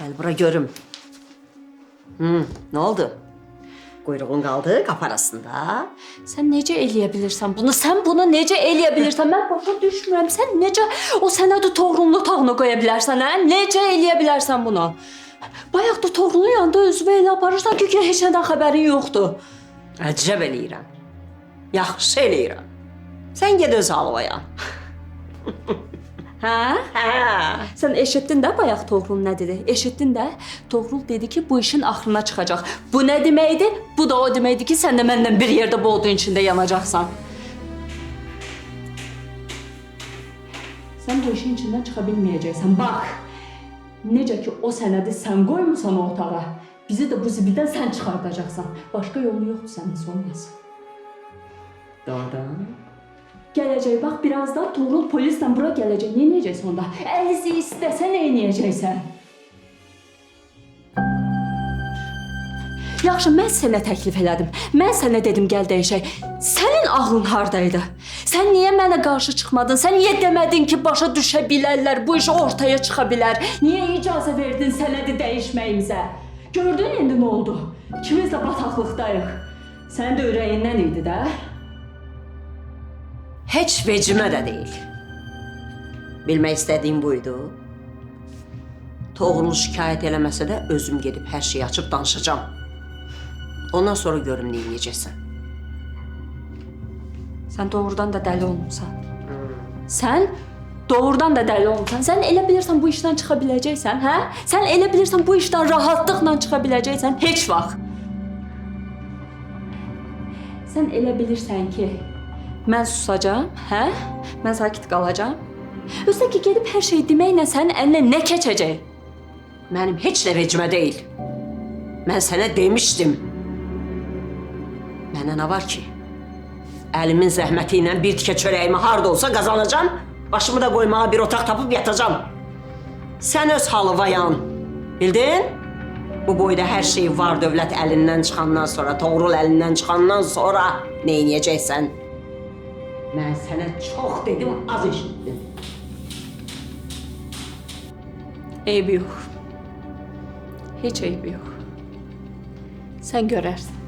Gel bura görüm. Ne oldu? Quyruğun qaldı qapı arasında. Sən necə eləyə bilirsən bunu? Sən bunu necə eləyə bilirsən? Mən başa düşmürəm. Sən necə o sənədi Toğrulun otağına qoya bilərsən, hə? Necə eləyə bilərsən bunu? Bayaq da Toğrulun yanında özünü elə aparırsan ki, heç nədən xəbərin yoxdur. Əcəb eləyirəm. Yaxşı eləyirəm. Sən ged öz halvaya. Hə? Hə. Sən eşitdin də bayaq Toğrul nə dedi? Eşitdin də? Toğrul dedi ki, bu işin axırına çıxacaq. Bu nə deməkdir? Bu da o deməkdir ki, sən də məndən bir yerdə bu odun içində yanacaqsan. Sən bu işin içindən çıxa bilməyəcəksən. Bax, necə ki o sənədi sən qoymusan o otağa, bizi də bu zibildən sən çıxardacaqsan. Başqa yolu yoxdur sənin olmasın. Doğrudan. Gələcək, bax birazdan Toğrul polislə bura gələcək. Nə edəcəksən onda? Əlizi istəsən nə edəcəksən? Yaxşı, mən sənə təklif elədim. Mən sənə dedim gəl dəyişək. Sənin ağlın hardaydı? Sən niyə mənə qarşı çıxmadın? Sən niyə demədin ki, başa düşə bilərlər, bu iş ortaya çıxa bilər? Niyə icazə verdin sənədi dəyişməyimizə? Gördün indi nə oldu? İkimiz də bataqlıqdayıq. Sənin də ürəyindən idi də. Heç vecimə də deyil. Bilmək istədiyim buydu. Toğrul şikayət eləməsə də özüm gedib hər şeyi açıb danışacağım. Ondan sonra görüm nə edəcəksən. Sən doğrudan da dəli olmusan. Sən doğrudan da dəli olmusan. Sən elə bilirsən bu işdən çıxa biləcəksən, hə? Sən elə bilirsən bu işdən rahatlıqla çıxa biləcəksən, heç vaxt. Sən elə bilirsən ki, mən susacağam, hə? Mən sakit qalacağam. Özdə ki, gedib hər şey deməklə sənin əlinə nə keçəcək? Mənim heç nə vecimə deyil. Mən sənə demişdim. Mənə nə var ki? Əlimin zəhməti ilə bir tikə çörəyimi harda olsa qazanacağım. Başımı da qoymağa bir otaq tapıb yatacağım. Sən öz halıvayan. Bildin? Bu boyda hər şey var dövlət əlindən çıxandan sonra, Toğrul əlindən çıxandan sonra nə edəcəksən? Mən sənə çox dedim, az eşitdim. Eybi yox. Heç eybi yox. Sən görərsən.